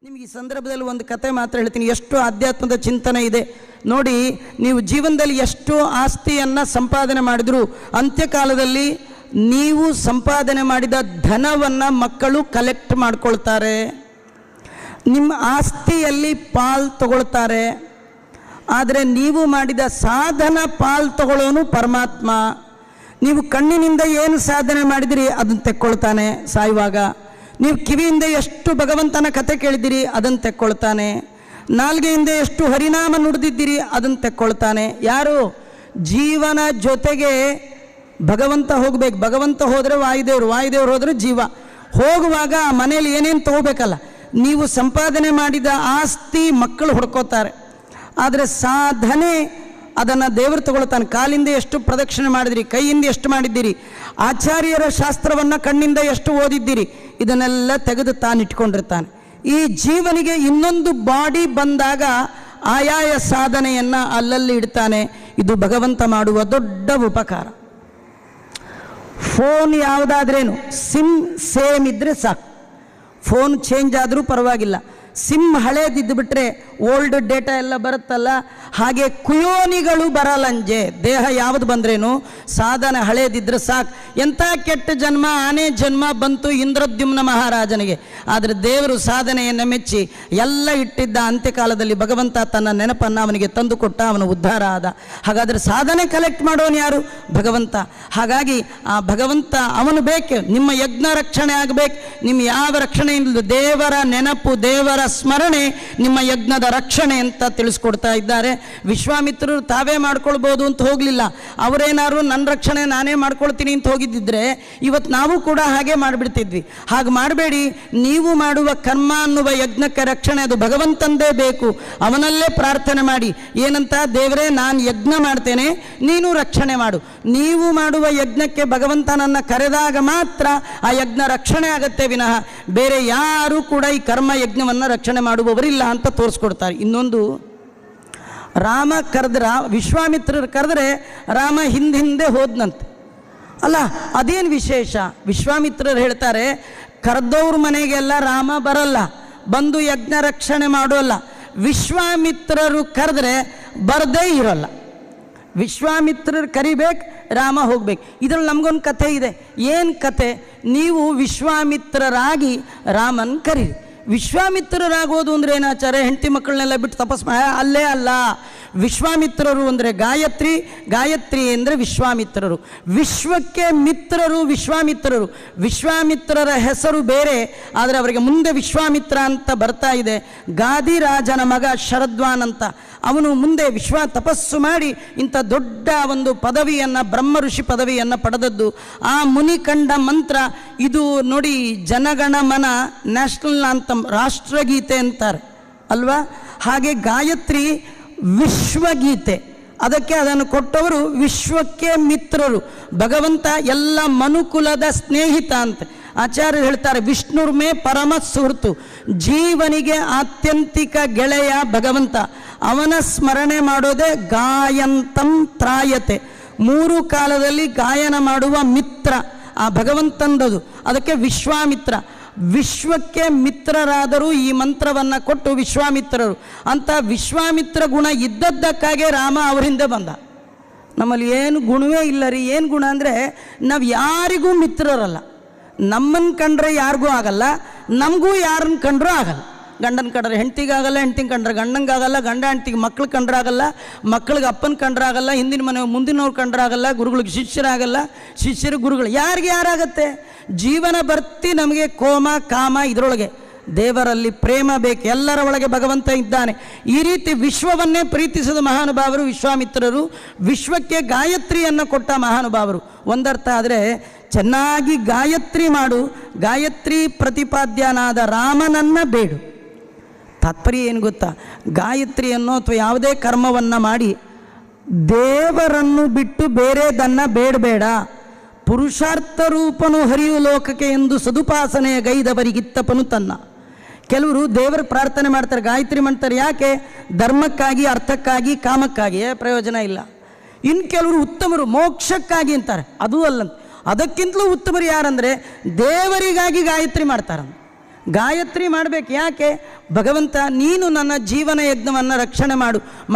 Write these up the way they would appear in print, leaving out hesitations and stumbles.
ನಿಮಗೆ ಈ ಸಂದರ್ಭದಲ್ಲಿ ಒಂದು ಕತೆ ಮಾತ್ರ ಹೇಳ್ತೀನಿ. ಎಷ್ಟು ಆಧ್ಯಾತ್ಮದ ಚಿಂತನೆ ಇದೆ ನೋಡಿ. ನೀವು ಜೀವನದಲ್ಲಿ ಎಷ್ಟು ಆಸ್ತಿಯನ್ನು ಸಂಪಾದನೆ ಮಾಡಿದ್ರು ಅಂತ್ಯಕಾಲದಲ್ಲಿ ನೀವು ಸಂಪಾದನೆ ಮಾಡಿದ ಧನವನ್ನು ಮಕ್ಕಳು ಕಲೆಕ್ಟ್ ಮಾಡ್ಕೊಳ್ತಾರೆ, ನಿಮ್ಮ ಆಸ್ತಿಯಲ್ಲಿ ಪಾಲ್ ತಗೊಳ್ತಾರೆ. ಆದರೆ ನೀವು ಮಾಡಿದ ಸಾಧನ ಪಾಲ್ ತಗೊಳ್ಳೋನು ಪರಮಾತ್ಮ. ನೀವು ಕಣ್ಣಿನಿಂದ ಏನು ಸಾಧನೆ ಮಾಡಿದಿರಿ ಅದನ್ನು ತೆಕ್ಕೊಳ್ತಾನೆ ಸಾಯುವಾಗ. ನೀವು ಕಿವಿಯಿಂದ ಎಷ್ಟು ಭಗವಂತನ ಕತೆ ಕೇಳಿದ್ದೀರಿ ಅದನ್ನು ತೆಕ್ಕೊಳ್ತಾನೆ. ನಾಲ್ಗೆಯಿಂದ ಎಷ್ಟು ಹರಿನಾಮ ನುಡಿದಿದ್ದೀರಿ ಅದನ್ನು ತೆಕ್ಕೊಳ್ತಾನೆ. ಯಾರು? ಜೀವನ ಜೊತೆಗೆ ಭಗವಂತ ಹೋಗಬೇಕು. ಭಗವಂತ ಹೋದರೆ ವಾಯುದೇವರು, ವಾಯುದೇವರು ಹೋದರೆ ಜೀವ. ಹೋಗುವಾಗ ಆ ಮನೇಲಿ ಏನೇನು ತಗೋಬೇಕಲ್ಲ, ನೀವು ಸಂಪಾದನೆ ಮಾಡಿದ ಆಸ್ತಿ ಮಕ್ಕಳು ಹೊಡ್ಕೋತಾರೆ. ಆದರೆ ಸಾಧನೆ ಅದನ್ನು ದೇವರು ತಗೊಳ್ತಾನೆ. ಕಾಲಿಂದ ಎಷ್ಟು ಪ್ರದಕ್ಷಿಣೆ ಮಾಡಿದಿರಿ, ಕೈಯಿಂದ ಎಷ್ಟು ಮಾಡಿದ್ದೀರಿ, ಆಚಾರ್ಯರ ಶಾಸ್ತ್ರವನ್ನು ಕಣ್ಣಿಂದ ಎಷ್ಟು ಓದಿದ್ದೀರಿ, ಇದನ್ನೆಲ್ಲ ತೆಗೆದು ತಾನಿಟ್ಕೊಂಡಿರ್ತಾನೆ. ಈ ಜೀವನಿಗೆ ಇನ್ನೊಂದು ಬಾಡಿ ಬಂದಾಗ ಆಯಾಯ ಸಾಧನೆಯನ್ನು ಅಲ್ಲಲ್ಲಿ ಇಡ್ತಾನೆ. ಇದು ಭಗವಂತ ಮಾಡುವ ದೊಡ್ಡ ಉಪಕಾರ. ಫೋನ್ ಯಾವುದಾದ್ರೇನು ಸಿಮ್ ಸೇಮ್ ಇದ್ದರೆ ಸಾಕು. ಫೋನ್ ಚೇಂಜ್ ಆದರೂ ಪರವಾಗಿಲ್ಲ, ಸಿಮ್ ಹಳೇದಿದ್ದು ಬಿಟ್ಟರೆ ಓಲ್ಡ್ ಡೇಟಾ ಎಲ್ಲ ಬರುತ್ತಲ್ಲ. ಹಾಗೆ ಕುಯೋನಿಗಳು ಬರಲ್ಲಂಜೆ. ದೇಹ ಯಾವುದು ಬಂದ್ರೇನು ಸಾಧನ ಹಳೇದಿದ್ರೆ ಸಾಕು. ಎಂಥ ಕೆಟ್ಟ ಜನ್ಮ, ಆನೆ ಜನ್ಮ ಬಂತು ಇಂದ್ರದ್ಯುಮ್ನ ಮಹಾರಾಜನಿಗೆ. ಆದರೆ ದೇವರು ಸಾಧನೆಯನ್ನು ಮೆಚ್ಚಿ ಎಲ್ಲ ಇಟ್ಟಿದ್ದ. ಅಂತ್ಯಕಾಲದಲ್ಲಿ ಭಗವಂತ ತನ್ನ ನೆನಪನ್ನು ಅವನಿಗೆ ತಂದು ಕೊಟ್ಟ, ಅವನು ಉದ್ಧಾರ ಆದ. ಹಾಗಾದರೆ ಸಾಧನೆ ಕಲೆಕ್ಟ್ ಮಾಡೋನು ಯಾರು? ಭಗವಂತ. ಹಾಗಾಗಿ ಆ ಭಗವಂತ ಅವನು ಬೇಕು. ನಿಮ್ಮ ಯಜ್ಞ ರಕ್ಷಣೆ ಆಗಬೇಕು. ನಿಮ್ಮ ಯಾವ ರಕ್ಷಣೆ ಇಲ್ಲ, ದೇವರ ನೆನಪು, ದೇವರ ಸ್ಮರಣೆ ನಿಮ್ಮ ಯಜ್ಞದ ರಕ್ಷಣೆ ಅಂತ ತಿಳಿಸ್ಕೊಡ್ತಾ ಇದ್ದಾರೆ. ವಿಶ್ವಾಮಿತ್ರರು ತಾವೇ ಮಾಡ್ಕೊಳ್ಬೋದು ಅಂತ ಹೋಗಲಿಲ್ಲ. ಅವರೇನಾದ್ರು ನನ್ನ ರಕ್ಷಣೆ ನಾನೇ ಮಾಡ್ಕೊಳ್ತೀನಿ ಅಂತ ಹೋಗಿದ್ದಿದ್ರೆ ಇವತ್ತು ನಾವು ಕೂಡ ಹಾಗೆ ಮಾಡಿಬಿಡ್ತಿದ್ವಿ. ಹಾಗೆ ಮಾಡಬೇಡಿ. ನೀವು ಮಾಡುವ ಕರ್ಮ ಅನ್ನುವ ಯಜ್ಞಕ್ಕೆ ರಕ್ಷಣೆ ಅದು ಭಗವಂತಂದೇ ಬೇಕು. ಅವನಲ್ಲೇ ಪ್ರಾರ್ಥನೆ ಮಾಡಿ. ಏನಂತ? ದೇವರೇ, ನಾನು ಯಜ್ಞ ಮಾಡ್ತೇನೆ, ನೀನು ರಕ್ಷಣೆ ಮಾಡು. ನೀವು ಮಾಡುವ ಯಜ್ಞಕ್ಕೆ ಭಗವಂತನನ್ನು ಕರೆದಾಗ ಮಾತ್ರ ಆ ಯಜ್ಞ ರಕ್ಷಣೆ ಆಗತ್ತೆ ವಿನಃ ಬೇರೆ ಯಾರೂ ಕೂಡ ಈ ಕರ್ಮ ಯಜ್ಞವನ್ನು ರಕ್ಷಣೆ ಮಾಡುವವರಿಲ್ಲ ಅಂತ ತೋರಿಸ್ಕೊಡ್ತಾರೆ. ಇನ್ನೊಂದು, ರಾಮ ಕರೆದ್ರ, ವಿಶ್ವಾಮಿತ್ರರು ಕರೆದ್ರೆ ರಾಮ ಹಿಂದೆ ಹೋದ್ನಂತೆ. ಅಲ್ಲ, ಅದೇನು ವಿಶೇಷ? ವಿಶ್ವಾಮಿತ್ರರು ಹೇಳ್ತಾರೆ, ಕರೆದವ್ರ ಮನೆಗೆಲ್ಲ ರಾಮ ಬರಲ್ಲ, ಬಂದು ಯಜ್ಞ ರಕ್ಷಣೆ ಮಾಡೋಲ್ಲ. ವಿಶ್ವಾಮಿತ್ರರು ಕರೆದ್ರೆ ಬರದೇ ಇರೋಲ್ಲ. ವಿಶ್ವಾಮಿತ್ರರು ಕರಿಬೇಕು, ರಾಮ ಹೋಗ್ಬೇಕು. ಇದರಲ್ಲಿ ನಮಗೊಂದು ಕಥೆ ಇದೆ. ಏನು ಕತೆ? ನೀವು ವಿಶ್ವಾಮಿತ್ರರಾಗಿ ರಾಮನ್ ಕರೀರಿ. ವಿಶ್ವಾಮಿತ್ರರಾಗೋದು ಅಂದರೆ ಏನಾಚಾರ್ಯ? ಹೆಂಡತಿ ಮಕ್ಕಳನ್ನೆಲ್ಲ ಬಿಟ್ಟು ತಪಸ್ ಅಲ್ಲೇ ಅಲ್ಲ. ವಿಶ್ವಾಮಿತ್ರರು ಅಂದರೆ ಗಾಯತ್ರಿ, ಗಾಯತ್ರಿ ಅಂದರೆ ವಿಶ್ವಾಮಿತ್ರರು. ವಿಶ್ವಕ್ಕೆ ಮಿತ್ರರು ವಿಶ್ವಾಮಿತ್ರರು. ವಿಶ್ವಾಮಿತ್ರರ ಹೆಸರು ಬೇರೆ, ಆದರೆ ಅವರಿಗೆ ಮುಂದೆ ವಿಶ್ವಾಮಿತ್ರ ಅಂತ ಬರ್ತಾ ಇದೆ. ಗಾದಿರಾಜನ ಮಗ ಶರದ್ವಾನ್ ಅಂತ, ಅವನು ಮುಂದೆ ತಪಸ್ಸು ಮಾಡಿ ಇಂಥ ದೊಡ್ಡ ಒಂದು ಪದವಿಯನ್ನು, ಬ್ರಹ್ಮ ಋಷಿ ಪದವಿಯನ್ನು ಪಡೆದದ್ದು. ಆ ಮುನಿ ಕಂಡ ಮಂತ್ರ ಇದು ನೋಡಿ. ಜನಗಣಮನ ನ್ಯಾಷನಲ್ ಆಂಥಮ್, ರಾಷ್ಟ್ರಗೀತೆ ಅಂತಾರೆ ಅಲ್ವಾ? ಹಾಗೆ ಗಾಯತ್ರಿ ವಿಶ್ವಗೀತೆ. ಅದಕ್ಕೆ ಅದನ್ನು ಕೊಟ್ಟವರು ವಿಶ್ವಕ್ಕೆ ಮಿತ್ರರು. ಭಗವಂತ ಎಲ್ಲ ಮನುಕುಲದ ಸ್ನೇಹಿತ ಅಂತ ಆಚಾರ್ಯರು ಹೇಳ್ತಾರೆ. ವಿಷ್ಣುರ್ಮೇ ಪರಮ ಸುಹೃತು, ಜೀವನಿಗೆ ಆತ್ಯಂತಿಕ ಗೆಳೆಯ ಭಗವಂತ. ಅವನ ಸ್ಮರಣೆ ಮಾಡೋದೇ ಗಾಯಂತಂ ತ್ರಾಯತೆ. 3 ಕಾಲದಲ್ಲಿ ಗಾಯನ ಮಾಡುವ ಮಿತ್ರ ಆ ಭಗವಂತಂದದು. ಅದಕ್ಕೆ ವಿಶ್ವಾಮಿತ್ರ. ವಿಶ್ವಕ್ಕೆ ಮಿತ್ರರಾದರೂ ಈ ಮಂತ್ರವನ್ನು ಕೊಟ್ಟು ವಿಶ್ವಾಮಿತ್ರರು ಅಂತ. ವಿಶ್ವಾಮಿತ್ರ ಗುಣ ಇದ್ದದ್ದಕ್ಕಾಗೆ ರಾಮ ಅವರಿಂದ ಬಂದ. ನಮ್ಮಲ್ಲಿ ಏನು ಗುಣವೇ ಇಲ್ಲ ರೀ. ಏನು ಗುಣ ಅಂದರೆ ನಾವು ಯಾರಿಗೂ ಮಿತ್ರರಲ್ಲ. ನಮ್ಮನ್ನು ಕಂಡ್ರೆ ಯಾರಿಗೂ ಆಗಲ್ಲ, ನಮಗೂ ಯಾರನ್ನ ಕಂಡ್ರೂ ಆಗಲ್ಲ. ಗಂಡನ ಕಂಡ್ರೆ ಹೆಂಡ್ತಿಗಾಗಲ್ಲ, ಹೆಂಡ್ತಿಗೆ ಕಂಡ್ರೆ ಗಂಡಂಗಾಗಲ್ಲ, ಗಂಡ ಹೆಂಡ್ತಿಗೆ ಮಕ್ಳು ಕಂಡ್ರಾಗಲ್ಲ, ಮಕ್ಳಿಗೆ ಅಪ್ಪನ ಕಂಡ್ರಾಗಲ್ಲ, ಹಿಂದಿನ ಮನೆ ಮುಂದಿನವ್ರು ಕಂಡ್ರಾಗಲ್ಲ, ಗುರುಗಳಿಗೆ ಶಿಷ್ಯರಾಗಲ್ಲ, ಶಿಷ್ಯರು ಗುರುಗಳು. ಯಾರಿಗೆ ಯಾರಾಗತ್ತೆ? ಜೀವನ ಬರ್ತಿ ನಮಗೆ ಕೋಮ ಕಾಮ ಇದರೊಳಗೆ. ದೇವರಲ್ಲಿ ಪ್ರೇಮ ಬೇಕು. ಎಲ್ಲರ ಒಳಗೆ ಭಗವಂತ ಇದ್ದಾನೆ. ಈ ರೀತಿ ವಿಶ್ವವನ್ನೇ ಪ್ರೀತಿಸಿದ ಮಹಾನುಭಾವರು ವಿಶ್ವಾಮಿತ್ರರು. ವಿಶ್ವಕ್ಕೆ ಗಾಯತ್ರಿಯನ್ನು ಕೊಟ್ಟ ಮಹಾನುಭಾವರು. ಒಂದರ್ಥ ಆದರೆ ಚೆನ್ನಾಗಿ ಗಾಯತ್ರಿ ಮಾಡು, ಗಾಯತ್ರಿ ಪ್ರತಿಪಾದ್ಯನಾದ ರಾಮನನ್ನು ಬೇಡು. ತಾತ್ಪರ್ಯ ಏನು ಗೊತ್ತಾ? ಗಾಯತ್ರಿಯನ್ನು ಅಥವಾ ಯಾವುದೇ ಕರ್ಮವನ್ನು ಮಾಡಿ ದೇವರನ್ನು ಬಿಟ್ಟು ಬೇರೆದನ್ನು ಬೇಡಬೇಡ. ಪುರುಷಾರ್ಥ ರೂಪನು ಹರಿಯು ಲೋಕಕ್ಕೆ ಎಂದು ಸದುಪಾಸನೆಯ ಗೈದವರಿಗಿತ್ತಪನು ತನ್ನ. ಕೆಲವರು ದೇವರ ಪ್ರಾರ್ಥನೆ ಮಾಡ್ತಾರೆ, ಗಾಯತ್ರಿ ಮಾಡ್ತಾರೆ. ಯಾಕೆ? ಧರ್ಮಕ್ಕಾಗಿ, ಅರ್ಥಕ್ಕಾಗಿ, ಕಾಮಕ್ಕಾಗಿ. ಪ್ರಯೋಜನ ಇಲ್ಲ. ಇನ್ನು ಕೆಲವರು ಉತ್ತಮರು ಮೋಕ್ಷಕ್ಕಾಗಿ ಅಂತಾರೆ. ಅದೂ ಅಲ್ಲಂತ. ಅದಕ್ಕಿಂತಲೂ ಉತ್ತಮರು ಯಾರಂದರೆ ದೇವರಿಗಾಗಿ ಗಾಯತ್ರಿ ಮಾಡ್ತಾರಂತ. ಗಾಯತ್ರಿ ಮಾಡಬೇಕು. ಯಾಕೆ? ಭಗವಂತ ನೀನು ನನ್ನ ಜೀವನ ಯಜ್ಞವನ್ನು ರಕ್ಷಣೆ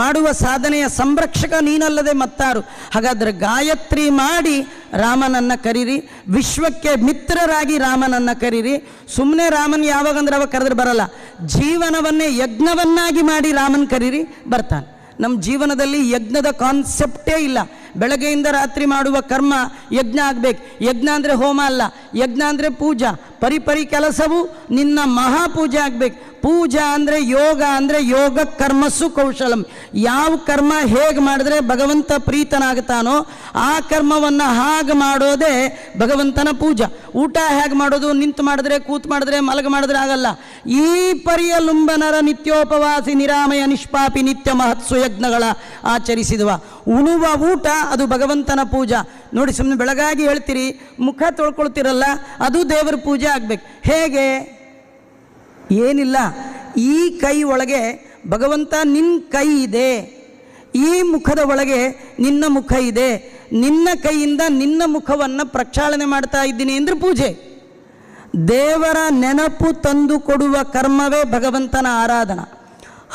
ಮಾಡುವ ಸಾಧನೆಯ ಸಂರಕ್ಷಕ ನೀನಲ್ಲದೆ ಮತ್ತಾರು. ಹಾಗಾದರೆ ಗಾಯತ್ರಿ ಮಾಡಿ ರಾಮನನ್ನು ಕರೀರಿ, ವಿಶ್ವಕ್ಕೆ ಮಿತ್ರರಾಗಿ ರಾಮನನ್ನು ಕರೀರಿ. ಸುಮ್ಮನೆ ರಾಮನ್ ಯಾವಾಗಂದ್ರೆ ಅವಾಗ ಕರೆದ್ರೆ ಬರಲ್ಲ. ಜೀವನವನ್ನೇ ಯಜ್ಞವನ್ನಾಗಿ ಮಾಡಿ ರಾಮನ್ ಕರೀರಿ, ಬರ್ತಾನೆ. ನಮ್ಮ ಜೀವನದಲ್ಲಿ ಯಜ್ಞದ ಕಾನ್ಸೆಪ್ಟೇ ಇಲ್ಲ. ಬೆಳಗ್ಗೆಯಿಂದ ರಾತ್ರಿ ಮಾಡುವ ಕರ್ಮ ಯಜ್ಞ ಆಗಬೇಕು. ಯಜ್ಞ ಅಂದರೆ ಹೋಮ ಅಲ್ಲ, ಯಜ್ಞ ಅಂದರೆ ಪೂಜಾ. ಪರಿಪರಿ ಕೆಲಸವು ನಿನ್ನ ಮಹಾಪೂಜೆ ಆಗಬೇಕು. ಪೂಜಾ ಅಂದರೆ ಯೋಗ, ಅಂದರೆ ಯೋಗ ಕರ್ಮಸ್ಸು ಕೌಶಲಂ. ಯಾವ ಕರ್ಮ ಹೇಗೆ ಮಾಡಿದ್ರೆ ಭಗವಂತ ಪ್ರೀತನಾಗ್ತಾನೋ ಆ ಕರ್ಮವನ್ನು ಹಾಗೆ ಮಾಡೋದೇ ಭಗವಂತನ ಪೂಜಾ. ಊಟ ಹೇಗೆ ಮಾಡೋದು? ನಿಂತು ಮಾಡಿದ್ರೆ, ಕೂತು ಮಾಡಿದ್ರೆ, ಮಲಗ ಮಾಡಿದ್ರೆ ಆಗಲ್ಲ. ಈ ಪರಿಯ ಲುಂಬನರ ನಿತ್ಯೋಪವಾಸಿ ನಿರಾಮಯ ನಿಷ್ಪಾಪಿ ನಿತ್ಯ ಮಹತ್ಸು ಯಜ್ಞಗಳ ಆಚರಿಸಿದವ. ಉಣುವ ಊಟ ಅದು ಭಗವಂತನ ಪೂಜಾ. ನೋಡಿ, ಸುಮ್ಮನೆ ಬೆಳಗಾಗಿ ಹೇಳ್ತೀರಿ, ಮುಖ ತೊಳ್ಕೊಳ್ತಿರಲ್ಲ, ಅದು ದೇವರ ಪೂಜೆ ಆಗಬೇಕು. ಹೇಗೆ? ಏನಿಲ್ಲ, ಈ ಕೈ ಒಳಗೆ ಭಗವಂತ ನಿನ್ನ ಕೈ ಇದೆ, ಈ ಮುಖದ ಒಳಗೆ ನಿನ್ನ ಮುಖ ಇದೆ, ನಿನ್ನ ಕೈಯಿಂದ ನಿನ್ನ ಮುಖವನ್ನು ಪ್ರಕ್ಷಾಳನೆ ಮಾಡ್ತಾ ಇದ್ದೀನಿ ಅಂದರೆ ಪೂಜೆ. ದೇವರ ನೆನಪು ತಂದು ಕೊಡುವ ಕರ್ಮವೇ ಭಗವಂತನ ಆರಾಧನಾ.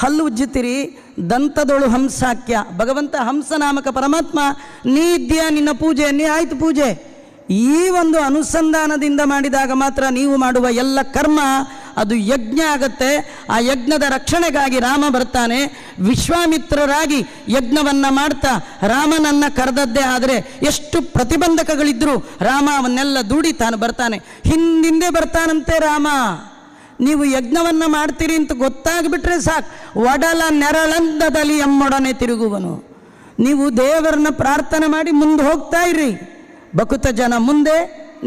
ಹಲ್ಲು ಉಜ್ಜುತ್ತೀರಿ, ದಂತದೊಳು ಹಂಸಾಖ್ಯ. ಭಗವಂತ ಹಂಸನಾಮಕ ಪರಮಾತ್ಮ, ನೀ ಇದ್ದೀಯಾ, ನಿನ್ನ ಪೂಜೆ, ನೀ ಆಯ್ತು ಪೂಜೆ. ಈ ಒಂದು ಅನುಸಂಧಾನದಿಂದ ಮಾಡಿದಾಗ ಮಾತ್ರ ನೀವು ಮಾಡುವ ಎಲ್ಲ ಕರ್ಮ ಅದು ಯಜ್ಞ ಆಗತ್ತೆ. ಆ ಯಜ್ಞದ ರಕ್ಷಣೆಗಾಗಿ ರಾಮ ಬರ್ತಾನೆ. ವಿಶ್ವಾಮಿತ್ರರಾಗಿ ಯಜ್ಞವನ್ನು ಮಾಡ್ತಾ ರಾಮನನ್ನು ಕರೆದದ್ದೇ ಆದರೆ ಎಷ್ಟು ಪ್ರತಿಬಂಧಕಗಳಿದ್ದರೂ ರಾಮ ಅವನ್ನೆಲ್ಲ ದೂಡಿ ತಾನು ಬರ್ತಾನೆ. ಹಿಂದಿಂದೆ ಬರ್ತಾನಂತೆ ರಾಮ. ನೀವು ಯಜ್ಞವನ್ನು ಮಾಡ್ತೀರಿ ಅಂತ ಗೊತ್ತಾಗ್ಬಿಟ್ರೆ ಸಾಕು, ಒಡಲ ನೆರಳಂದದಲ್ಲಿ ಎಮ್ಮೊಡನೆ ತಿರುಗುವನು. ನೀವು ದೇವರನ್ನ ಪ್ರಾರ್ಥನೆ ಮಾಡಿ ಮುಂದೆ ಹೋಗ್ತಾ ಇರ್ರಿ. ಬಕುತ ಜನ ಮುಂದೆ,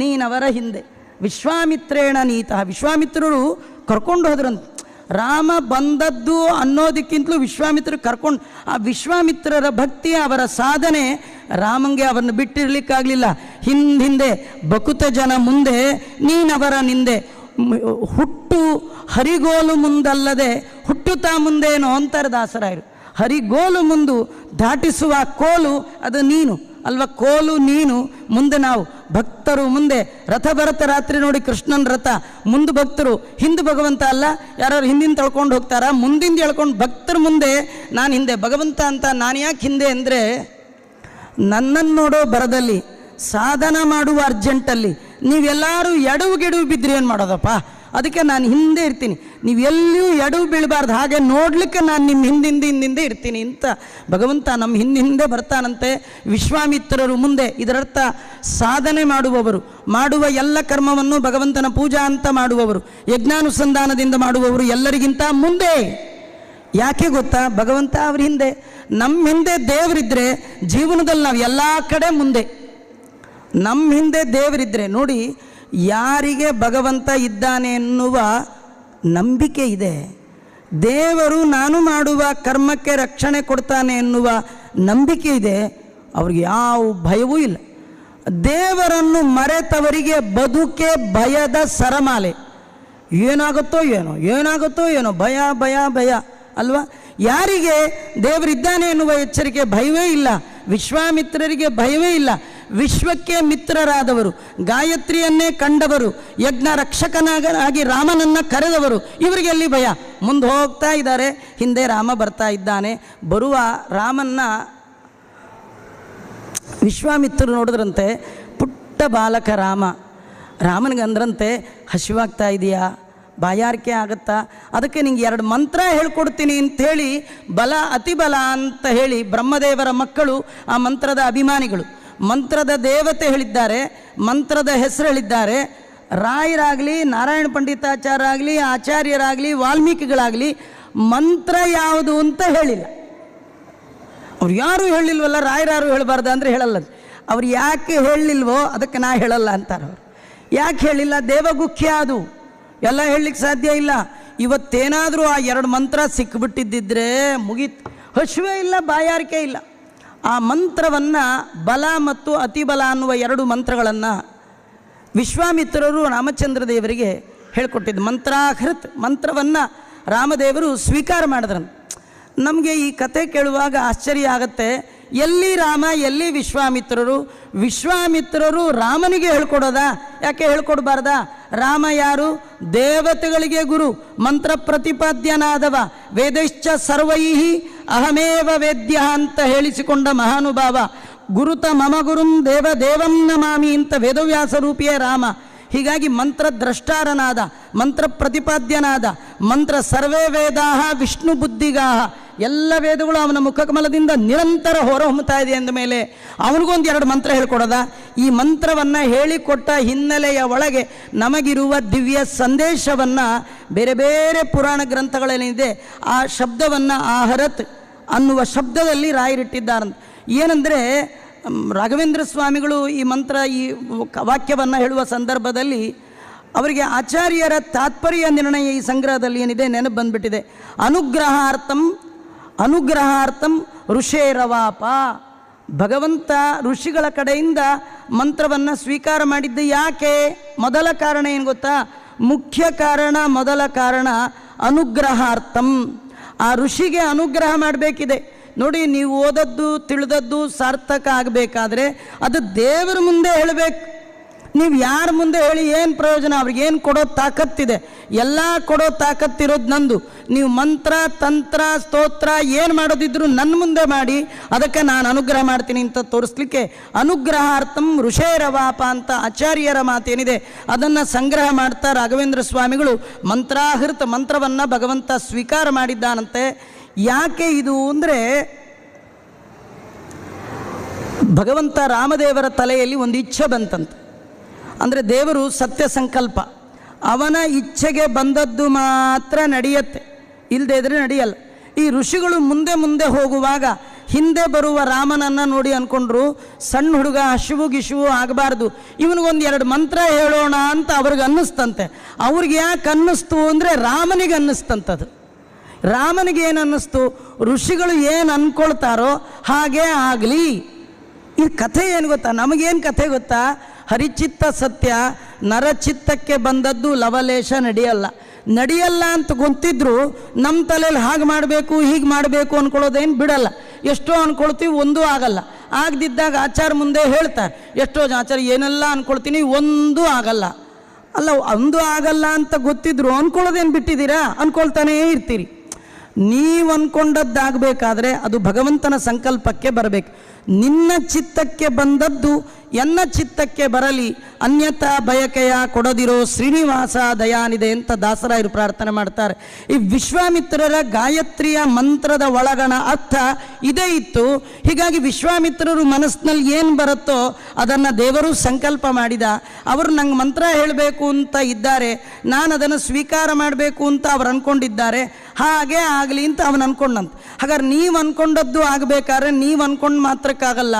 ನೀನವರ ಹಿಂದೆ. ವಿಶ್ವಾಮಿತ್ರೇಣ ನೀತ. ವಿಶ್ವಾಮಿತ್ರರು ಕರ್ಕೊಂಡು ಹೋದ್ರಂತ. ರಾಮ ಬಂದದ್ದು ಅನ್ನೋದಕ್ಕಿಂತಲೂ ವಿಶ್ವಾಮಿತ್ರರು ಕರ್ಕೊಂಡು, ಆ ವಿಶ್ವಾಮಿತ್ರರ ಭಕ್ತಿ, ಅವರ ಸಾಧನೆ ರಾಮಂಗೆ ಅವರನ್ನು ಬಿಟ್ಟಿರ್ಲಿಕ್ಕಾಗಲಿಲ್ಲ. ಹಿಂದೆ ಬಕುತ ಜನ ಮುಂದೆ, ನೀನವರ ನಿಂದೆ. ಹುಟ್ಟು ಹರಿಗೋಲು ಮುಂದಲ್ಲದೆ ಹುಟ್ಟುತ್ತಾ ಮುಂದೇನೋ ಅಂತಾರೆ ದಾಸರಾಯರು. ಹರಿಗೋಲು ಮುಂದು ದಾಟಿಸುವ ಕೋಲು ಅದು ನೀನು ಅಲ್ವಾ? ಕೋಲು ನೀನು, ಮುಂದೆ ನಾವು ಭಕ್ತರು. ಮುಂದೆ ರಥ ಬರುತ್ತೆ ರಾತ್ರಿ ನೋಡಿ, ಕೃಷ್ಣನ ರಥ. ಮುಂದೆ ಭಕ್ತರು, ಹಿಂದೆ ಭಗವಂತ ಅಲ್ಲ. ಯಾರು ಹಿಂದಿನ ತಳ್ಕೊಂಡು ಹೋಗ್ತಾರ, ಮುಂದಿಂದ ಹೇಳ್ಕೊಂಡು ಭಕ್ತರು ಮುಂದೆ, ನಾನು ಹಿಂದೆ ಭಗವಂತ ಅಂತ. ನಾನು ಯಾಕೆ ಹಿಂದೆ ಅಂದರೆ, ನನ್ನನ್ನು ನೋಡೋ ಬರದಲ್ಲಿ, ಸಾಧನ ಮಾಡುವ ಅರ್ಜೆಂಟಲ್ಲಿ ನೀವೆಲ್ಲರೂ ಎಡವು ಬಿದ್ದರೆ ಏನು ಮಾಡೋದಪ್ಪ? ಅದಕ್ಕೆ ನಾನು ಹಿಂದೆ ಇರ್ತೀನಿ, ನೀವು ಎಲ್ಲಿಯೂ ಎಡವು ಬೀಳಬಾರ್ದು, ಹಾಗೆ ನೋಡಲಿಕ್ಕೆ ನಾನು ನಿಮ್ಮ ಹಿಂದಿಂದೆ ಇರ್ತೀನಿ ಅಂತ ಭಗವಂತ ನಮ್ಮ ಹಿಂದೆ ಬರ್ತಾನಂತೆ. ವಿಶ್ವಾಮಿತ್ರರು ಮುಂದೆ, ಇದರರ್ಥ ಸಾಧನೆ ಮಾಡುವವರು, ಮಾಡುವ ಎಲ್ಲ ಕರ್ಮವನ್ನು ಭಗವಂತನ ಪೂಜಾ ಅಂತ ಮಾಡುವವರು, ಯಜ್ಞಾನುಸಂಧಾನದಿಂದ ಮಾಡುವವರು ಎಲ್ಲರಿಗಿಂತ ಮುಂದೆ. ಯಾಕೆ ಗೊತ್ತಾ? ಭಗವಂತ ಅವ್ರ ಹಿಂದೆ. ನಮ್ಮ ಹಿಂದೆ ದೇವರಿದ್ದರೆ ಜೀವನದಲ್ಲಿ ನಾವು ಎಲ್ಲ ಕಡೆ ಮುಂದೆ. ನಮ್ಮ ಹಿಂದೆ ದೇವರಿದ್ದರೆ ನೋಡಿ, ಯಾರಿಗೆ ಭಗವಂತ ಇದ್ದಾನೆ ಎನ್ನುವ ನಂಬಿಕೆ ಇದೆ, ದೇವರು ನಾನು ಮಾಡುವ ಕರ್ಮಕ್ಕೆ ರಕ್ಷಣೆ ಕೊಡ್ತಾನೆ ಎನ್ನುವ ನಂಬಿಕೆ ಇದೆ, ಅವ್ರಿಗೆ ಯಾವ ಭಯವೂ ಇಲ್ಲ. ದೇವರನ್ನು ಮರೆತವರಿಗೆ ಬದುಕೆ ಭಯದ ಸರಮಾಲೆ. ಏನಾಗುತ್ತೋ ಏನೋ ಭಯ ಭಯ ಭಯ ಅಲ್ವಾ? ಯಾರಿಗೆ ದೇವರಿದ್ದಾನೆ ಎನ್ನುವ ಎಚ್ಚರಿಕೆ ಭಯವೇ ಇಲ್ಲ, ವಿಶ್ವಾಮಿತ್ರರಿಗೆ ಭಯವೇ ಇಲ್ಲ. ವಿಶ್ವಕ್ಕೆ ಮಿತ್ರರಾದವರು, ಗಾಯತ್ರಿಯನ್ನೇ ಕಂಡವರು, ಯಜ್ಞ ರಕ್ಷಕನಾಗಿ ರಾಮನನ್ನು ಕರೆದವರು, ಇವರಿಗೆ ಎಲ್ಲಿ ಭಯ? ಮುಂದೆ ಹೋಗ್ತಾ ಇದ್ದಾರೆ, ಹಿಂದೆ ರಾಮ ಬರ್ತಾ ಇದ್ದಾನೆ. ಬರುವ ರಾಮನ್ನ ವಿಶ್ವಾಮಿತ್ರರು ನೋಡಿದ್ರಂತೆ. ಪುಟ್ಟ ಬಾಲಕ ರಾಮನಿಗೆ ಅಂದ್ರಂತೆ, ಹಸಿವಾಗ್ತಾ ಇದೆಯಾ, ಬಾಯಾರಿಕೆ ಆಗುತ್ತಾ, ಅದಕ್ಕೆ ನಿಂಗೆ 2 ಮಂತ್ರ ಹೇಳ್ಕೊಡ್ತೀನಿ ಅಂಥೇಳಿ, ಬಲ ಅತಿಬಲ ಅಂತ ಹೇಳಿ ಬ್ರಹ್ಮದೇವರ ಮಕ್ಕಳು ಆ ಮಂತ್ರದ ಅಭಿಮಾನಿಗಳು. ಮಂತ್ರದ ದೇವತೆ ಹೇಳಿದ್ದಾರೆ, ಮಂತ್ರದ ಹೆಸರು ಹೇಳಿದ್ದಾರೆ. ರಾಯರಾಗಲಿ, ನಾರಾಯಣ ಪಂಡಿತಾಚಾರ್ಯ ಆಗಲಿ, ಆಚಾರ್ಯರಾಗಲಿ, ವಾಲ್ಮೀಕಿಗಳಾಗಲಿ ಮಂತ್ರ ಯಾವುದು ಅಂತ ಹೇಳಿಲ್ಲ. ಅವ್ರು ಯಾರೂ ಹೇಳಿಲ್ವಲ್ಲ, ರಾಯರಾರು ಹೇಳಬಾರ್ದು ಅಂದರೆ ಹೇಳಲ್ಲ. ಅವ್ರು ಯಾಕೆ ಹೇಳಲಿಲ್ವೋ ಅದಕ್ಕೆ ನಾ ಹೇಳಲ್ಲ ಅಂತಾರೆ. ಅವರು ಯಾಕೆ ಹೇಳಿಲ್ಲ? ದೇವಗುಖ್ಯ ಅದು, ಎಲ್ಲ ಹೇಳಲಿಕ್ಕೆ ಸಾಧ್ಯ ಇಲ್ಲ. ಇವತ್ತೇನಾದರೂ ಆ 2 ಮಂತ್ರ ಸಿಕ್ಕಿಬಿಟ್ಟಿದ್ದಿದ್ರೆ ಮುಗೀತು. ಹಸಿವೆ ಇಲ್ಲ, ಬಾಯಾರಿಕೆ ಇಲ್ಲ. ಆ ಮಂತ್ರವನ್ನು, ಬಲ ಮತ್ತು ಅತಿಬಲ ಅನ್ನುವ 2 ಮಂತ್ರಗಳನ್ನು ವಿಶ್ವಾಮಿತ್ರರು ರಾಮಚಂದ್ರ ದೇವರಿಗೆ ಹೇಳಿಕೊಟ್ಟಿದ್ದು. ಮಂತ್ರಾಕೃತ್ ಮಂತ್ರವನ್ನು ರಾಮದೇವರು ಸ್ವೀಕಾರ ಮಾಡಿದ್ರಂತೆ. ನಮಗೆ ಈ ಕಥೆ ಕೇಳುವಾಗ ಆಶ್ಚರ್ಯ ಆಗುತ್ತೆ. ಎಲ್ಲಿ ರಾಮ, ಎಲ್ಲಿ ವಿಶ್ವಾಮಿತ್ರರು? ವಿಶ್ವಾಮಿತ್ರರು ರಾಮನಿಗೆ ಹೇಳ್ಕೊಡೋದಾ? ಯಾಕೆ ಹೇಳ್ಕೊಡ್ಬಾರ್ದಾ? ರಾಮ ಯಾರು? ದೇವತೆಗಳಿಗೆ ಗುರು, ಮಂತ್ರ ಪ್ರತಿಪಾದ್ಯನಾದವ, ವೇದಶ್ಚ ಸರ್ವೈಹಿ ಅಹಮೇವ ವೇದ್ಯ ಅಂತ ಹೇಳಿಸಿಕೊಂಡ ಮಹಾನುಭಾವ. ಗುರುತ ಮಮ ಗುರುಂ ದೇವಂ ನಮಾಮಿ ಅಂತ ವೇದವ್ಯಾಸ ರೂಪಿಯೇ ರಾಮ. ಹೀಗಾಗಿ ಮಂತ್ರ ದ್ರಷ್ಟಾರನಾದ, ಮಂತ್ರ ಪ್ರತಿಪಾದ್ಯನಾದ, ಮಂತ್ರ ಸರ್ವೇ ವೇದಾಹ ವಿಷ್ಣು ಬುದ್ಧಿಗಾಹ, ಎಲ್ಲ ವೇದಗಳು ಅವನ ಮುಖಕಮಲದಿಂದ ನಿರಂತರ ಹೊರಹೊಮ್ಮುತ್ತಾ ಇದೆ ಅಂದ ಮೇಲೆ ಅವನಿಗೊಂದು 2 ಮಂತ್ರ ಹೇಳ್ಕೊಡೋದ? ಈ ಮಂತ್ರವನ್ನು ಹೇಳಿಕೊಟ್ಟ ಹಿನ್ನೆಲೆಯ ಒಳಗೆ ನಮಗಿರುವ ದಿವ್ಯ ಸಂದೇಶವನ್ನು ಬೇರೆ ಬೇರೆ ಪುರಾಣ ಗ್ರಂಥಗಳೇನಿದೆ ಆ ಶಬ್ದವನ್ನು ಆಹರತ್ ಅನ್ನುವ ಶಬ್ದದಲ್ಲಿ ರಾಯರಿಟ್ಟಿದ್ದಾರಂತ. ಏನಂದರೆ ರಾಘವೇಂದ್ರ ಸ್ವಾಮಿಗಳು ಈ ಮಂತ್ರ ಈ ವಾಕ್ಯವನ್ನು ಹೇಳುವ ಸಂದರ್ಭದಲ್ಲಿ ಅವರಿಗೆ ಆಚಾರ್ಯರ ತಾತ್ಪರ್ಯ ನಿರ್ಣಯ ಈ ಸಂಗ್ರಹದಲ್ಲಿ ಏನಿದೆ ನೆನಪು ಬಂದ್ಬಿಟ್ಟಿದೆ. ಅನುಗ್ರಹಾರ್ಥಂ ಋಷೇರವಾಪ. ಭಗವಂತ ಋಷಿಗಳ ಕಡೆಯಿಂದ ಮಂತ್ರವನ್ನು ಸ್ವೀಕಾರ ಮಾಡಿದ್ದು ಯಾಕೆ? ಮೊದಲ ಕಾರಣ ಏನು ಗೊತ್ತಾ? ಮುಖ್ಯ ಕಾರಣ, ಮೊದಲ ಕಾರಣ ಅನುಗ್ರಹಾರ್ಥಂ. ಆ ಋಷಿಗೆ ಅನುಗ್ರಹ ಮಾಡಬೇಕಿದೆ. ನೋಡಿ, ನೀವು ಓದದ್ದು ತಿಳಿದದ್ದು ಸಾರ್ಥಕ ಆಗಬೇಕಾದ್ರೆ ಅದು ದೇವರ ಮುಂದೆ ಹೇಳಬೇಕು. ನೀವು ಯಾರ ಮುಂದೆ ಹೇಳಿ ಏನು ಪ್ರಯೋಜನ? ಅವ್ರಿಗೇನು ಕೊಡೋ ತಾಕತ್ತಿದೆ? ಎಲ್ಲ ಕೊಡೋ ತಾಕತ್ತಿರೋದು ನಂದು. ನೀವು ಮಂತ್ರ ತಂತ್ರ ಸ್ತೋತ್ರ ಏನು ಮಾಡೋದಿದ್ರು ನನ್ನ ಮುಂದೆ ಮಾಡಿ, ಅದಕ್ಕೆ ನಾನು ಅನುಗ್ರಹ ಮಾಡ್ತೀನಿ ಅಂತ ತೋರಿಸ್ಲಿಕ್ಕೆ ಅನುಗ್ರಹಾರ್ಥಂ ಋಷೇರವಾಪ ಅಂತ ಆಚಾರ್ಯರ ಮಾತೇನಿದೆ ಅದನ್ನು ಸಂಗ್ರಹ ಮಾಡ್ತಾ ರಾಘವೇಂದ್ರ ಸ್ವಾಮಿಗಳು ಮಂತ್ರಾಹೃತ ಮಂತ್ರವನ್ನು ಭಗವಂತ ಸ್ವೀಕಾರ ಮಾಡಿದ್ದಾನಂತೆ. ಯಾಕೆ ಇದು ಅಂದರೆ, ಭಗವಂತ ರಾಮದೇವರ ತಲೆಯಲ್ಲಿ ಒಂದು ಇಚ್ಛೆ ಬಂತಂತೆ. ಅಂದರೆ ದೇವರು ಸತ್ಯ ಸಂಕಲ್ಪ, ಅವನ ಇಚ್ಛೆಗೆ ಬಂದದ್ದು ಮಾತ್ರ ನಡೆಯುತ್ತೆ, ಇಲ್ಲದೇ ಇದ್ರೆ ನಡೆಯಲ್ಲ. ಈ ಋಷಿಗಳು ಮುಂದೆ ಮುಂದೆ ಹೋಗುವಾಗ ಹಿಂದೆ ಬರುವ ರಾಮನನ್ನು ನೋಡಿ ಅಂದ್ಕೊಂಡ್ರು, ಸಣ್ಣ ಹುಡುಗ ಹಶುವು ಗಿಶುವು ಆಗಬಾರ್ದು, ಇವನಿಗೊಂದು 2 ಮಂತ್ರ ಹೇಳೋಣ ಅಂತ ಅವ್ರಿಗೆ ಅನ್ನಿಸ್ತಂತೆ. ಅವ್ರಿಗೆ ಯಾಕೆ ಅನ್ನಿಸ್ತು ಅಂದರೆ ರಾಮನಿಗೆ ಅನ್ನಿಸ್ತಂಥದ್ದು. ರಾಮನಿಗೆ ಏನು ಅನ್ನಿಸ್ತು? ಋಷಿಗಳು ಏನು ಅಂದ್ಕೊಳ್ತಾರೋ ಹಾಗೇ ಆಗಲಿ. ಈ ಕಥೆ ಏನು ಗೊತ್ತಾ? ನಮಗೇನು ಕಥೆ ಗೊತ್ತಾ? ಹರಿಚಿತ್ತ ಸತ್ಯ, ನರಚಿತ್ತಕ್ಕೆ ಬಂದದ್ದು ಲವಲೇಶ ನಡೆಯಲ್ಲ ಅಂತ ಗೊತ್ತಿದ್ರು ನಮ್ಮ ತಲೆಯಲ್ಲಿ ಹಾಗೆ ಮಾಡಬೇಕು ಹೀಗೆ ಮಾಡಬೇಕು ಅಂದ್ಕೊಳ್ಳೋದೇನು ಬಿಡಲ್ಲ. ಎಷ್ಟೋ ಅಂದ್ಕೊಳ್ತೀವಿ, ಒಂದೂ ಆಗಲ್ಲ. ಆಗದಿದ್ದಾಗ ಆಚಾರ ಮುಂದೆ ಹೇಳ್ತಾರೆ, ಎಷ್ಟೋ ಆಚಾರ ಏನೆಲ್ಲ ಅಂದ್ಕೊಳ್ತೀನಿ ಒಂದೂ ಆಗಲ್ಲ. ಅಲ್ಲ, ಒಂದು ಆಗಲ್ಲ ಅಂತ ಗೊತ್ತಿದ್ರು ಅಂದ್ಕೊಳ್ಳೋದೇನು ಬಿಟ್ಟಿದ್ದೀರಾ? ಅಂದ್ಕೊಳ್ತಾನೇ ಇರ್ತೀರಿ. ನೀವು ಅಂದ್ಕೊಂಡದ್ದಾಗಬೇಕಾದ್ರೆ ಅದು ಭಗವಂತನ ಸಂಕಲ್ಪಕ್ಕೆ ಬರಬೇಕು. ನಿನ್ನ ಚಿತ್ತಕ್ಕೆ ಬಂದದ್ದು ಎನ್ನ ಚಿತ್ತಕ್ಕೆ ಬರಲಿ, ಅನ್ಯತಾ ಬಯಕೆಯ ಕೊಡದಿರೋ ಶ್ರೀನಿವಾಸ ದಯಾನಿದೆ ಅಂತ ದಾಸರಾಯರು ಪ್ರಾರ್ಥನೆ ಮಾಡ್ತಾರೆ. ಈ ವಿಶ್ವಾಮಿತ್ರರ ಗಾಯತ್ರಿಯ ಮಂತ್ರದ ಒಳಗಣ ಅರ್ಥ ಇದೇ ಇತ್ತು. ಹೀಗಾಗಿ ವಿಶ್ವಾಮಿತ್ರರು ಮನಸ್ಸಿನಲ್ಲಿ ಏನು ಬರುತ್ತೋ ಅದನ್ನು ದೇವರು ಸಂಕಲ್ಪ ಮಾಡಿದ. ಅವರು ನಂಗೆ ಮಂತ್ರ ಹೇಳಬೇಕು ಅಂತ ಇದ್ದಾರೆ, ನಾನು ಅದನ್ನು ಸ್ವೀಕಾರ ಮಾಡಬೇಕು ಅಂತ ಅವ್ರು ಅಂದ್ಕೊಂಡಿದ್ದಾರೆ, ಹಾಗೆ ಆಗಲಿ ಅಂತ ಅವನು ಅಂದ್ಕೊಂಡಂತ. ಹಾಗಾದ್ರೆ ನೀವು ಅಂದ್ಕೊಂಡದ್ದು ಆಗಬೇಕಾದ್ರೆ ನೀವು ಅಂದ್ಕೊಂಡು ಮಾತ್ರಕ್ಕಾಗಲ್ಲ,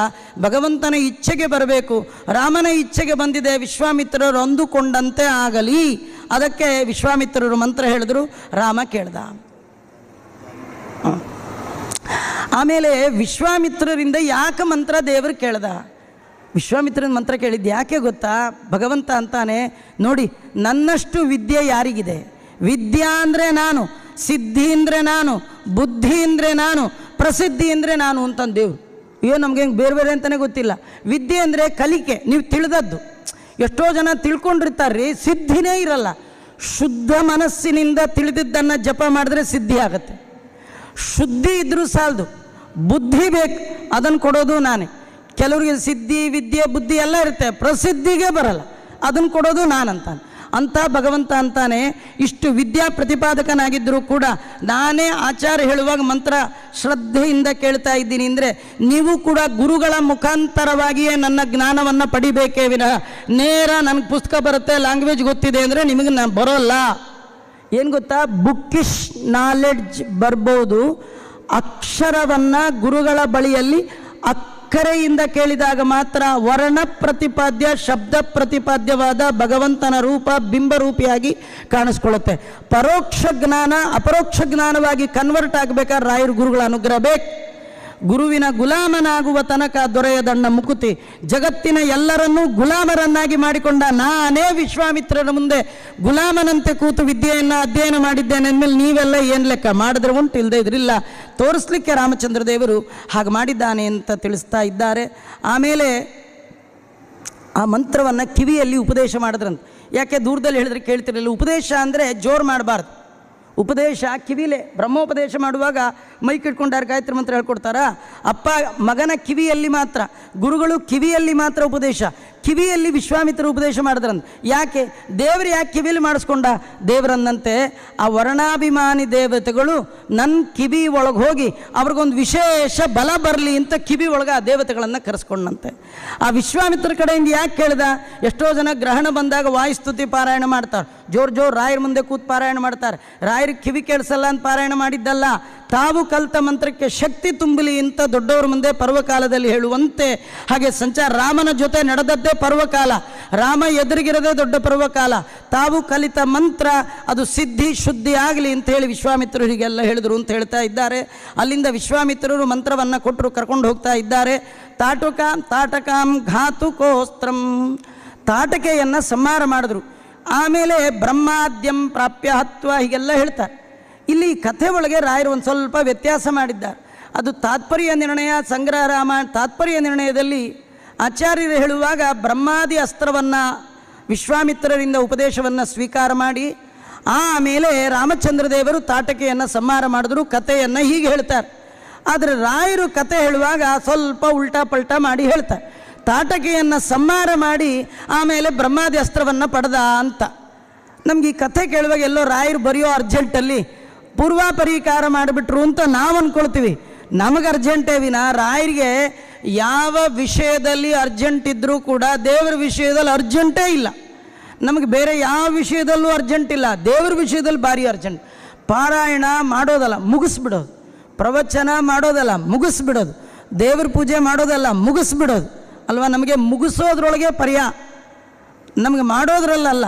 ಭಗವಂತನ ಇಚ್ಛೆಗೆ ಬರಬೇಕು. ರಾಮನ ಇಚ್ಛೆಗೆ ಬಂದಿದೆ, ವಿಶ್ವಾಮಿತ್ರರು ಅಂದುಕೊಂಡಂತೆ ಆಗಲಿ. ಅದಕ್ಕೆ ವಿಶ್ವಾಮಿತ್ರರು ಮಂತ್ರ ಹೇಳಿದ್ರು, ರಾಮ ಕೇಳ್ದ. ಆಮೇಲೆ ವಿಶ್ವಾಮಿತ್ರರಿಂದ ಯಾಕೆ ಮಂತ್ರ ದೇವರು ಕೇಳ್ದ? ವಿಶ್ವಾಮಿತ್ರನ ಮಂತ್ರ ಕೇಳಿದ್ದು ಯಾಕೆ ಗೊತ್ತಾ? ಭಗವಂತ ಅಂತಾನೆ, ನೋಡಿ ನನ್ನಷ್ಟು ವಿದ್ಯೆ ಯಾರಿಗಿದೆ? ವಿದ್ಯಾ ಅಂದರೆ ನಾನು, ಸಿದ್ಧಿ ಅಂದರೆ ನಾನು, ಬುದ್ಧಿ ಅಂದರೆ ನಾನು, ಪ್ರಸಿದ್ಧಿ ಅಂದರೆ ನಾನು ಅಂತಂದೇವ್ರು. ಏನು ನಮ್ಗೆ ಹೆಂಗೆ ಬೇರೆ ಬೇರೆ ಅಂತಲೇ ಗೊತ್ತಿಲ್ಲ. ವಿದ್ಯೆ ಅಂದರೆ ಕಲಿಕೆ, ನೀವು ತಿಳಿದದ್ದು. ಎಷ್ಟೋ ಜನ ತಿಳ್ಕೊಂಡಿರ್ತಾರೆ, ಸಿದ್ಧಿನೇ ಇರಲ್ಲ. ಶುದ್ಧ ಮನಸ್ಸಿನಿಂದ ತಿಳಿದಿದ್ದನ್ನು ಜಪ ಮಾಡಿದ್ರೆ ಸಿದ್ಧಿ ಆಗುತ್ತೆ. ಶುದ್ಧಿ ಇದ್ರೂ ಸಾಲದು, ಬುದ್ಧಿ ಬೇಕು, ಅದನ್ನು ಕೊಡೋದು ನಾನೇ. ಕೆಲವರಿಗೆ ಸಿದ್ಧಿ ವಿದ್ಯೆ ಬುದ್ಧಿ ಎಲ್ಲ ಇರುತ್ತೆ, ಪ್ರಸಿದ್ಧಿಗೆ ಬರಲ್ಲ, ಅದನ್ನು ಕೊಡೋದು ನಾನಂತಾನೆ. ಅಂತ ಭಗವಂತ ಅಂತಾನೆ, ಇಷ್ಟು ವಿದ್ಯಾ ಪ್ರತಿಪಾದಕನಾಗಿದ್ದರೂ ಕೂಡ ನಾನೇ ಆಚಾರ ಹೇಳುವಾಗ ಮಂತ್ರ ಶ್ರದ್ಧೆಯಿಂದ ಕೇಳ್ತಾ ಇದ್ದೀನಿ ಅಂದರೆ ನೀವು ಕೂಡ ಗುರುಗಳ ಮುಖಾಂತರವಾಗಿಯೇ ನನ್ನ ಜ್ಞಾನವನ್ನು ಪಡಿಬೇಕೇ ವಿನಃ ನೇರ ನನಗೆ ಪುಸ್ತಕ ಬರುತ್ತೆ, ಲ್ಯಾಂಗ್ವೇಜ್ ಗೊತ್ತಿದೆ ಅಂದರೆ ನಿಮಗೆ ನಾನು ಬರೋಲ್ಲ. ಏನು ಗೊತ್ತಾ, ಬುಕ್ಕಿಶ್ ನಾಲೆಡ್ಜ್ ಬರ್ಬೋದು, ಅಕ್ಷರವನ್ನು ಗುರುಗಳ ಬಳಿಯಲ್ಲಿ ಅಕ್ಕರೆಯಿಂದ ಕೇಳಿದಾಗ ಮಾತ್ರ ವರ್ಣ ಪ್ರತಿಪಾದ್ಯ ಶಬ್ದ ಪ್ರತಿಪಾದ್ಯವಾದ ಭಗವಂತನ ರೂಪ ಬಿಂಬರೂಪಿಯಾಗಿ ಕಾಣಿಸ್ಕೊಳ್ಳುತ್ತೆ. ಪರೋಕ್ಷ ಜ್ಞಾನ ಅಪರೋಕ್ಷ ಜ್ಞಾನವಾಗಿ ಕನ್ವರ್ಟ್ ಆಗಬೇಕಾದ್ರೆ ರಾಯರು ಗುರುಗಳ ಅನುಗ್ರಹ ಬೇಕು. ಗುರುವಿನ ಗುಲಾಮನಾಗುವ ತನಕ ದೊರೆಯದಣ್ಣ ಮುಕುತಿ. ಜಗತ್ತಿನ ಎಲ್ಲರನ್ನೂ ಗುಲಾಮರನ್ನಾಗಿ ಮಾಡಿಕೊಂಡ ನಾನೇ ವಿಶ್ವಾಮಿತ್ರರ ಮುಂದೆ ಗುಲಾಮನಂತೆ ಕೂತು ವಿದ್ಯೆಯನ್ನು ಅಧ್ಯಯನ ಮಾಡಿದ್ದೇನೆ ಅಂದಮೇಲೆ ನೀವೆಲ್ಲ ಏನು ಲೆಕ್ಕ ಮಾಡಿದ್ರೆ ಉಂಟು, ಇಲ್ಲದೆ ಇದ್ರಿಲ್ಲ. ತೋರಿಸ್ಲಿಕ್ಕೆ ರಾಮಚಂದ್ರ ದೇವರು ಹಾಗೆ ಮಾಡಿದ್ದಾನೆ ಅಂತ ತಿಳಿಸ್ತಾ ಇದ್ದಾರೆ. ಆಮೇಲೆ ಆ ಮಂತ್ರವನ್ನು ಕಿವಿಯಲ್ಲಿ ಉಪದೇಶ ಮಾಡಿದ್ರಂತ. ಯಾಕೆ ದೂರದಲ್ಲಿ ಹೇಳಿದ್ರೆ ಕೇಳ್ತಿರಲಿಲ್ಲ. ಉಪದೇಶ ಅಂದರೆ ಜೋರು ಮಾಡಬಾರ್ದು. ಉಪದೇಶ ಕಿವಿಲೇ. ಬ್ರಹ್ಮೋಪದೇಶ ಮಾಡುವಾಗ ಮೈಕ್ ಇಟ್ಕೊಂಡಾರು ಗಾಯತ್ರಿ ಮಂತ್ರ ಹೇಳ್ಕೊಡ್ತಾರಾ? ಅಪ್ಪ ಮಗನ ಕಿವಿಯಲ್ಲಿ ಮಾತ್ರ, ಗುರುಗಳು ಕಿವಿಯಲ್ಲಿ ಮಾತ್ರ ಉಪದೇಶ. ಕಿವಿಯಲ್ಲಿ ವಿಶ್ವಾಮಿತ್ರರು ಉಪದೇಶ ಮಾಡಿದ್ರಂತ. ಯಾಕೆ? ದೇವರು ಯಾಕೆ ಕಿವಿಯಲ್ಲಿ ಮಾಡಿಸ್ಕೊಂಡ? ದೇವರನ್ನಂತೆ ಆ ವರ್ಣಾಭಿಮಾನಿ ದೇವತೆಗಳು ನನ್ನ ಕಿವಿ ಒಳಗೆ ಹೋಗಿ ಅವ್ರಿಗೊಂದು ವಿಶೇಷ ಬಲ ಬರಲಿ ಅಂತ ಕಿವಿ ಒಳಗೆ ಆ ದೇವತೆಗಳನ್ನು ಕರೆಸ್ಕೊಂಡಂತೆ. ಆ ವಿಶ್ವಾಮಿತ್ರ ಕಡೆಯಿಂದ ಯಾಕೆ ಕೇಳಿದ? ಎಷ್ಟೋ ಜನ ಗ್ರಹಣ ಬಂದಾಗ ವಾಯುಸ್ತುತಿ ಪಾರಾಯಣ ಮಾಡ್ತಾರೆ, ಜೋರು ರಾಯರ ಮುಂದೆ ಕೂತು ಪಾರಾಯಣ ಮಾಡ್ತಾರೆ. ರಾಯರಿಗೆ ಕಿವಿ ಕೇಳಿಸಲ್ಲ ಅಂತ ಪಾರಾಯಣ ಮಾಡಿದ್ದಲ್ಲ, ತಾವು ಕಲಿತ ಮಂತ್ರಕ್ಕೆ ಶಕ್ತಿ ತುಂಬಲಿ ಅಂತ ದೊಡ್ಡವರ ಮುಂದೆ ಪರ್ವಕಾಲದಲ್ಲಿ ಹೇಳುವಂತೆ. ಹಾಗೆ ರಾಮನ ಜೊತೆ ನಡೆದದ್ದೇ ಪರ್ವಕಾಲ, ರಾಮ ಎದುರಿಗಿರದೇ ದೊಡ್ಡ ಪರ್ವಕಾಲ. ತಾವು ಕಲಿತ ಮಂತ್ರ ಅದು ಸಿದ್ಧಿ ಶುದ್ಧಿ ಆಗಲಿ ಅಂತ ಹೇಳಿ ವಿಶ್ವಾಮಿತ್ರರು ಹೀಗೆಲ್ಲ ಹೇಳಿದ್ರು ಅಂತ ಹೇಳ್ತಾ ಇದ್ದಾರೆ. ಅಲ್ಲಿಂದ ವಿಶ್ವಾಮಿತ್ರರು ಮಂತ್ರವನ್ನು ಕೊಟ್ಟರು, ಕರ್ಕೊಂಡು ಹೋಗ್ತಾ ಇದ್ದಾರೆ. ತಾಟಕಾಂ ಘಾತುಕೋಸ್ತ್ರಂ, ತಾಟಕೆಯನ್ನು ಸಂಹಾರ ಮಾಡಿದ್ರು. ಆಮೇಲೆ ಬ್ರಹ್ಮಾದ್ಯಂ ಪ್ರಾಪ್ಯ ಹತ್ವ ಹೀಗೆಲ್ಲ ಹೇಳ್ತಾರೆ. ಇಲ್ಲಿ ಕಥೆ ಒಳಗೆ ರಾಯರು ಒಂದು ಸ್ವಲ್ಪ ವ್ಯತ್ಯಾಸ ಮಾಡಿದ್ದಾರೆ. ಅದು ತಾತ್ಪರ್ಯ ನಿರ್ಣಯ ಸಂಗ್ರಹ ತಾತ್ಪರ್ಯ ನಿರ್ಣಯದಲ್ಲಿ ಆಚಾರ್ಯರು ಹೇಳುವಾಗ ಬ್ರಹ್ಮಾದಿ ಅಸ್ತ್ರವನ್ನು ವಿಶ್ವಾಮಿತ್ರರಿಂದ ಉಪದೇಶವನ್ನು ಸ್ವೀಕಾರ ಮಾಡಿ ಆಮೇಲೆ ರಾಮಚಂದ್ರ ದೇವರು ತಾಟಕೆಯನ್ನು ಸಂಹಾರ ಮಾಡಿದ್ರು. ಕಥೆಯನ್ನು ಹೀಗೆ ಹೇಳ್ತಾರೆ. ಆದರೆ ರಾಯರು ಕತೆ ಹೇಳುವಾಗ ಸ್ವಲ್ಪ ಉಲ್ಟಾ ಪಲ್ಟಾ ಮಾಡಿ ಹೇಳ್ತಾರೆ. ತಾಟಕೆಯನ್ನು ಸಂಹಾರ ಮಾಡಿ ಆಮೇಲೆ ಬ್ರಹ್ಮಾದಿ ಅಸ್ತ್ರವನ್ನು ಪಡೆದ ಅಂತ. ನಮ್ಗೆ ಈ ಕಥೆ ಕೇಳುವಾಗ ಎಲ್ಲೋ ರಾಯರು ಬರೆಯೋ ಅರ್ಜೆಂಟಲ್ಲಿ ಪೂರ್ವಾಪರಿಕಾರ ಮಾಡಿಬಿಟ್ರು ಅಂತ ನಾವು ಅಂದ್ಕೊಳ್ತೀವಿ. ನಮಗೆ ಅರ್ಜೆಂಟೇ ವಿನ ರಾಯರಿಗೆ ಯಾವ ವಿಷಯದಲ್ಲಿ ಅರ್ಜೆಂಟ್ ಇದ್ದರೂ ಕೂಡ ದೇವರ ವಿಷಯದಲ್ಲಿ ಅರ್ಜೆಂಟೇ ಇಲ್ಲ. ನಮಗೆ ಬೇರೆ ಯಾವ ವಿಷಯದಲ್ಲೂ ಅರ್ಜೆಂಟ್ ಇಲ್ಲ, ದೇವರ ವಿಷಯದಲ್ಲಿ ಭಾರಿ ಅರ್ಜೆಂಟ್. ಪಾರಾಯಣ ಮಾಡೋದಲ್ಲ, ಮುಗಿಸ್ಬಿಡೋದು. ಪ್ರವಚನ ಮಾಡೋದಲ್ಲ, ಮುಗಿಸ್ಬಿಡೋದು. ದೇವ್ರ ಪೂಜೆ ಮಾಡೋದಲ್ಲ, ಮುಗಿಸ್ಬಿಡೋದು ಅಲ್ವಾ? ನಮಗೆ ಮುಗಿಸೋದ್ರೊಳಗೆ ಪರ್ಯ, ನಮಗೆ ಮಾಡೋದ್ರಲ್ಲ.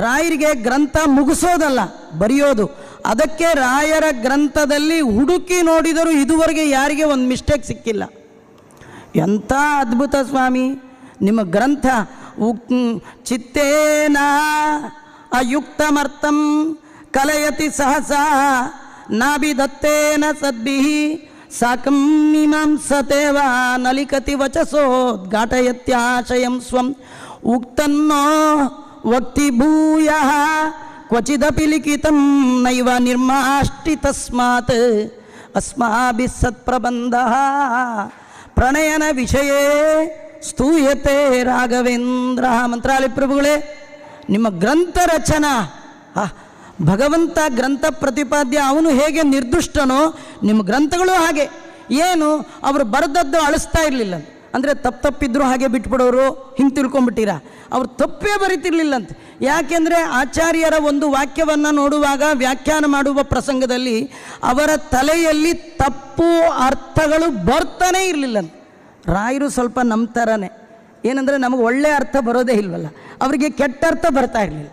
ರಾಯರಿಗೆ ಗ್ರಂಥ ಮುಗಿಸೋದಲ್ಲ, ಬರೆಯೋದು. ಅದಕ್ಕೆ ರಾಯರ ಗ್ರಂಥದಲ್ಲಿ ಹುಡುಕಿ ನೋಡಿದರೂ ಇದುವರೆಗೆ ಯಾರಿಗೆ ಒಂದು ಮಿಸ್ಟೇಕ್ ಸಿಕ್ಕಿಲ್ಲ. ಎಂಥ ಅದ್ಭುತ ಸ್ವಾಮಿ ನಿಮ್ಮ ಗ್ರಂಥ. ಚಿತ್ತೇನ ಅಯುಕ್ತಮರ್ಥಂ ಕಲಯತಿ ಸಹಸಾ ನಾಭಿದತ್ತೇನ ಸದ್ಭಿಃ ಸಾಕಂ ಮೀಮಾಂಸತೇವ ನಲಿಕತಿ ವಚಸೋದ್ಘಾಟಯತ್ಯಾಶಯಂ ಸ್ವಂ ಉಕ್ತನ್ನೋ ವಕ್ತಿ ಭೂಯಃ ಕ್ವಚಿದಪಿ ಲಿಖಿತಂ ನೈವ ನಿರ್ಮಾಷ್ಟಿ ತಸ್ಮಾತ್ ಅಸ್ಮಾಭಿಃ ಸತ್ಪ್ರಬಂಧಃ ಪ್ರಣಯನ ವಿಷಯೇ ಸ್ತೂಯತೆ ರಾಘವೇಂದ್ರ. ಮಂತ್ರಾಲಯ ಪ್ರಭುಗಳೇ, ನಿಮ್ಮ ಗ್ರಂಥ ರಚನಾ ಭಗವಂತ ಗ್ರಂಥ ಪ್ರತಿಪಾದ್ಯ. ಅವನು ಹೇಗೆ ನಿರ್ದುಷ್ಟನೋ ನಿಮ್ಮ ಗ್ರಂಥಗಳು ಹಾಗೆ. ಏನು ಅವರು ಬರೆದದ್ದು ಅಳಿಸ್ತಾ ಇರಲಿಲ್ಲ ಅಂದರೆ ತಪ್ಪಿದ್ರೂ ಹಾಗೆ ಬಿಟ್ಬಿಡೋರು, ಹಿಂಗೆ ತಿಳ್ಕೊಂಬಿಟ್ಟಿರಾ. ಅವ್ರು ತಪ್ಪೇ ಬರೀತಿರ್ಲಿಲ್ಲಂತ. ಯಾಕೆಂದರೆ ಆಚಾರ್ಯರ ಒಂದು ವಾಕ್ಯವನ್ನು ನೋಡುವಾಗ ವ್ಯಾಖ್ಯಾನ ಮಾಡುವ ಪ್ರಸಂಗದಲ್ಲಿ ಅವರ ತಲೆಯಲ್ಲಿ ತಪ್ಪು ಅರ್ಥಗಳು ಬರ್ತಾನೇ ಇರಲಿಲ್ಲಂತ. ರಾಯರು ಸ್ವಲ್ಪ ನಮ್ಮ ಥರನೇ. ಏನಂದರೆ ನಮಗೆ ಒಳ್ಳೆಯ ಅರ್ಥ ಬರೋದೇ ಇಲ್ವಲ್ಲ, ಅವರಿಗೆ ಕೆಟ್ಟ ಅರ್ಥ ಬರ್ತಾ ಇರಲಿಲ್ಲ.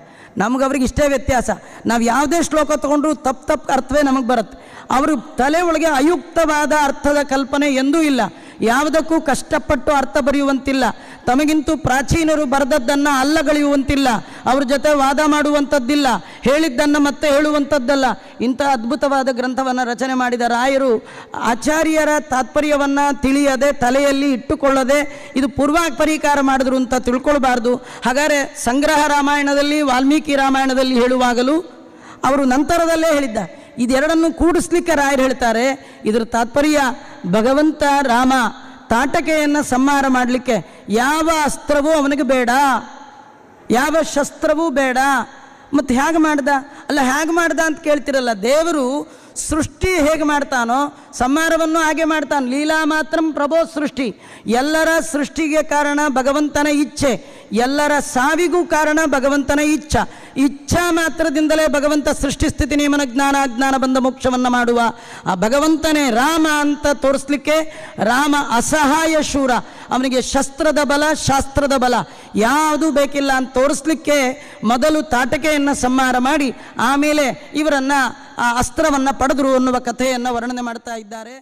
ಅವ್ರಿಗೆ ಇಷ್ಟೇ ವ್ಯತ್ಯಾಸ. ನಾವು ಯಾವುದೇ ಶ್ಲೋಕ ತೊಗೊಂಡ್ರು ತಪ್ಪು ಅರ್ಥವೇ ನಮಗೆ ಬರುತ್ತೆ. ಅವರು ತಲೆ ಒಳಗೆ ಅಯುಕ್ತವಾದ ಅರ್ಥದ ಕಲ್ಪನೆ ಎಂದೂ ಇಲ್ಲ. ಯಾವುದಕ್ಕೂ ಕಷ್ಟಪಟ್ಟು ಅರ್ಥ ಬರೆಯುವಂತಿಲ್ಲ. ತಮಗಿಂತೂ ಪ್ರಾಚೀನರು ಬರೆದದ್ದನ್ನು ಅಲ್ಲಗಳೆಯುವಂತಿಲ್ಲ. ಅವ್ರ ಜೊತೆ ವಾದ ಮಾಡುವಂಥದ್ದಿಲ್ಲ. ಹೇಳಿದ್ದನ್ನು ಮತ್ತೆ ಹೇಳುವಂಥದ್ದಲ್ಲ. ಇಂಥ ಅದ್ಭುತವಾದ ಗ್ರಂಥವನ್ನು ರಚನೆ ಮಾಡಿದ ರಾಯರು ಆಚಾರ್ಯರ ತಾತ್ಪರ್ಯವನ್ನು ತಿಳಿಯದೆ ತಲೆಯಲ್ಲಿ ಇಟ್ಟುಕೊಳ್ಳದೆ ಇದು ಪೂರ್ವಾಪರಿಕಾರ ಮಾಡಿದ್ರು ಅಂತ ತಿಳ್ಕೊಳ್ಬಾರ್ದು. ಹಾಗಾದರೆ ಸಂಗ್ರಹ ರಾಮಾಯಣದಲ್ಲಿ ವಾಲ್ಮೀಕಿ ರಾಮಾಯಣದಲ್ಲಿ ಹೇಳುವಾಗಲೂ ಅವರು ನಂತರದಲ್ಲೇ ಹೇಳಿದ್ದ. ಇದೆರಡನ್ನು ಕೂಡಿಸ್ಲಿಕ್ಕೆ ರಾಯರು ಹೇಳ್ತಾರೆ. ಇದರ ತಾತ್ಪರ್ಯ ಭಗವಂತ ರಾಮ ತಾಟಕೆಯನ್ನು ಸಂಹಾರ ಮಾಡಲಿಕ್ಕೆ ಯಾವ ಅಸ್ತ್ರವೂ ಅವನಿಗೆ ಬೇಡ, ಯಾವ ಶಸ್ತ್ರವೂ ಬೇಡ. ಮತ್ತು ಹೇಗೆ ಮಾಡ್ದ? ಅಲ್ಲ, ಹೇಗೆ ಮಾಡ್ದ ಅಂತ ಕೇಳ್ತಿರಲ್ಲ. ದೇವರು ಸೃಷ್ಟಿ ಹೇಗೆ ಮಾಡ್ತಾನೋ ಸಂಹಾರವನ್ನು ಹಾಗೆ ಮಾಡ್ತಾನೆ. ಲೀಲಾ ಮಾತ್ರಂ ಪ್ರಭೋ ಸೃಷ್ಟಿ. ಎಲ್ಲರ ಸೃಷ್ಟಿಗೆ ಕಾರಣ ಭಗವಂತನ ಇಚ್ಛೆ, ಎಲ್ಲರ ಸಾವಿಗೂ ಕಾರಣ ಭಗವಂತನ ಇಚ್ಛಾ ಮಾತ್ರದಿಂದಲೇ ಭಗವಂತ ಸೃಷ್ಟಿ ಸ್ಥಿತಿ ನಿಯಮನ ಜ್ಞಾನ ಅಜ್ಞಾನ ಬಂದ ಮೋಕ್ಷವನ್ನು ಮಾಡುವ ಆ ಭಗವಂತನೇ ರಾಮ ಅಂತ ತೋರಿಸ್ಲಿಕ್ಕೆ. ರಾಮ ಅಸಹಾಯ ಶೂರ, ಅವನಿಗೆ ಶಸ್ತ್ರದ ಬಲ ಶಾಸ್ತ್ರದ ಬಲ ಯಾವುದೂ ಬೇಕಿಲ್ಲ ಅಂತ ತೋರಿಸ್ಲಿಕ್ಕೆ ಮೊದಲು ತಾಟಕೆಯನ್ನು ಸಂಹಾರ ಮಾಡಿ ಆಮೇಲೆ ಇವರನ್ನು ಆ ಅಸ್ತ್ರವನ್ನು ಪಡೆದರು ಅನ್ನುವ ಕಥೆಯನ್ನು ವರ್ಣನೆ ಮಾಡ್ತಾ ಇದ್ದಾರೆ.